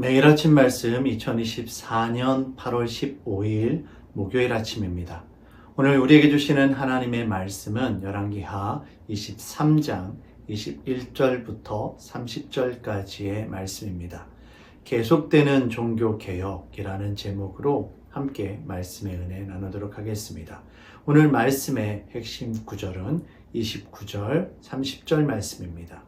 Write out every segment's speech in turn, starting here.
매일 아침 말씀 2024년 8월 15일 목요일 아침입니다. 오늘 우리에게 주시는 하나님의 말씀은 열왕기하 23장 21절부터 30절까지의 말씀입니다. 계속되는 종교개혁이라는 제목으로 함께 말씀의 은혜 나누도록 하겠습니다. 오늘 말씀의 핵심 구절은 29절, 30절 말씀입니다.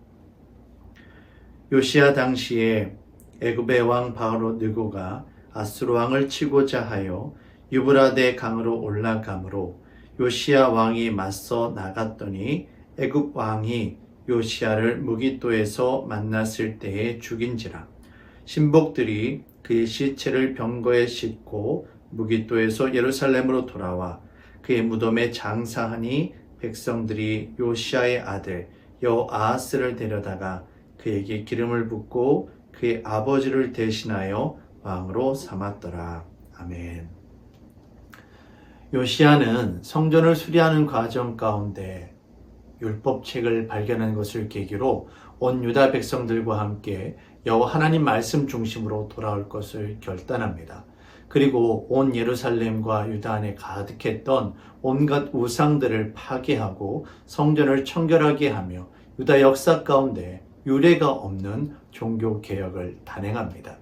요시야 당시에 애굽의 왕 바로 느고가 아수르 왕을 치고자 하여 유브라데 강으로 올라가므로 요시야 왕이 맞서 나갔더니 애굽 왕이 요시야를 무깃도에서 만났을 때에 죽인지라. 신복들이 그의 시체를 병거에 싣고 무깃도에서 예루살렘으로 돌아와 그의 무덤에 장사하니 백성들이 요시야의 아들 여아하스를 데려다가 그에게 기름을 붓고 그의 아버지를 대신하여 왕으로 삼았더라. 아멘. 요시야는 성전을 수리하는 과정 가운데 율법책을 발견한 것을 계기로 온 유다 백성들과 함께 여호와 하나님 말씀 중심으로 돌아올 것을 결단합니다. 그리고 온 예루살렘과 유다 안에 가득했던 온갖 우상들을 파괴하고 성전을 청결하게 하며 유다 역사 가운데 유례가 없는 종교개혁을 단행합니다.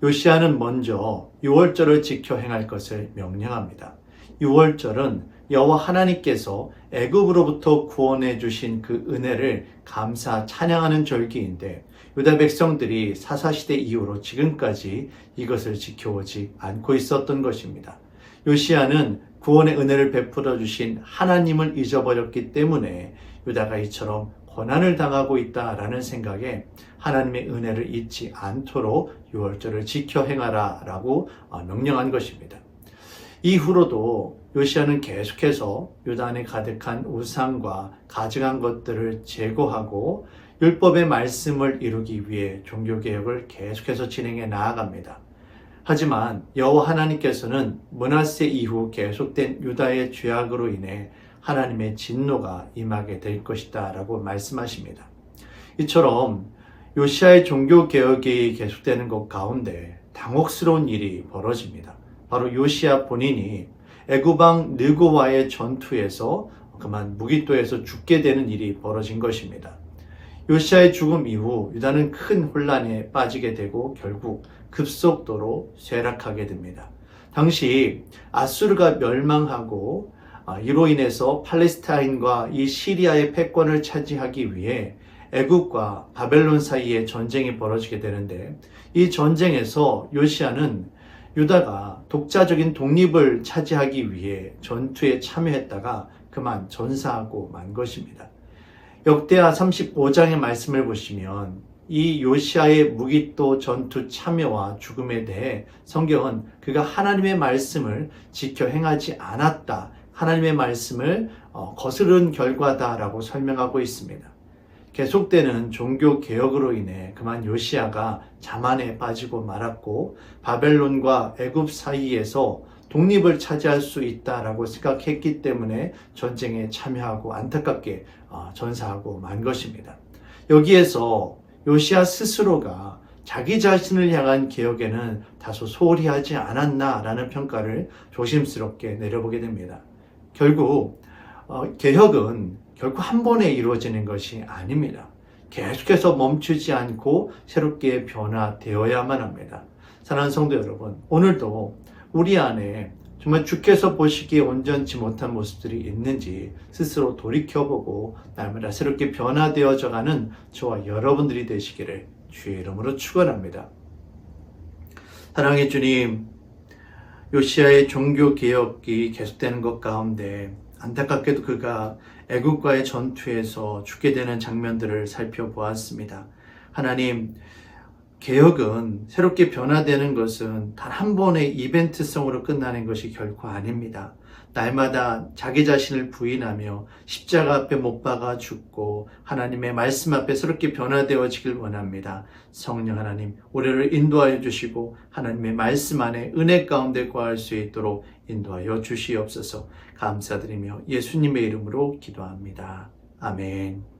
요시야는 먼저 유월절을 지켜 행할 것을 명령합니다. 유월절은 여호와 하나님께서 애굽으로부터 구원해 주신 그 은혜를 감사 찬양하는 절기인데 유다 백성들이 사사시대 이후로 지금까지 이것을 지켜오지 않고 있었던 것입니다. 요시야는 구원의 은혜를 베풀어 주신 하나님을 잊어버렸기 때문에 유다가 이처럼 고난을 당하고 있다라는 생각에 하나님의 은혜를 잊지 않도록 유월절을 지켜 행하라 라고 명령한 것입니다. 이후로도 요시야는 계속해서 유다 안에 가득한 우상과 가증한 것들을 제거하고 율법의 말씀을 이루기 위해 종교개혁을 계속해서 진행해 나아갑니다. 하지만 여호와 하나님께서는 므낫세 이후 계속된 유다의 죄악으로 인해 하나님의 진노가 임하게 될 것이다 라고 말씀하십니다. 이처럼 요시야의 종교개혁이 계속되는 것 가운데 당혹스러운 일이 벌어집니다. 바로 요시야 본인이 애굽왕 느고와의 전투에서 그만 무깃도에서 죽게 되는 일이 벌어진 것입니다. 요시야의 죽음 이후 유다는 큰 혼란에 빠지게 되고 결국 급속도로 쇠락하게 됩니다. 당시 아수르가 멸망하고 이로 인해서 팔레스타인과 이 시리아의 패권을 차지하기 위해 애굽과 바벨론 사이에 전쟁이 벌어지게 되는데 이 전쟁에서 요시야는 유다가 독자적인 독립을 차지하기 위해 전투에 참여했다가 그만 전사하고 만 것입니다. 역대하 35장의 말씀을 보시면 이 요시야의 무깃도 전투 참여와 죽음에 대해 성경은 그가 하나님의 말씀을 지켜 행하지 않았다, 하나님의 말씀을 거스른 결과다라고 설명하고 있습니다. 계속되는 종교개혁으로 인해 그만 요시야가 자만에 빠지고 말았고 바벨론과 애굽 사이에서 독립을 차지할 수 있다라고 생각했기 때문에 전쟁에 참여하고 안타깝게 전사하고 만 것입니다. 여기에서 요시야 스스로가 자기 자신을 향한 개혁에는 다소 소홀히 하지 않았나라는 평가를 조심스럽게 내려보게 됩니다. 결국 개혁은 결코 한 번에 이루어지는 것이 아닙니다. 계속해서 멈추지 않고 새롭게 변화되어야만 합니다. 사랑하는 성도 여러분, 오늘도 우리 안에 정말 주께서 보시기에 온전치 못한 모습들이 있는지 스스로 돌이켜보고 날마다 새롭게 변화되어져가는 저와 여러분들이 되시기를 주의 이름으로 축원합니다. 사랑의 주님, 요시야의 종교개혁이 계속되는 것 가운데 안타깝게도 그가 애굽과의 전투에서 죽게 되는 장면들을 살펴보았습니다. 하나님, 개혁은 새롭게 변화되는 것은 단 한 번의 이벤트성으로 끝나는 것이 결코 아닙니다. 날마다 자기 자신을 부인하며 십자가 앞에 못 박아 죽고 하나님의 말씀 앞에 새롭게 변화되어지길 원합니다. 성령 하나님, 우리를 인도하여 주시고 하나님의 말씀 안에 은혜 가운데 거할 수 있도록 인도하여 주시옵소서. 감사드리며 예수님의 이름으로 기도합니다. 아멘.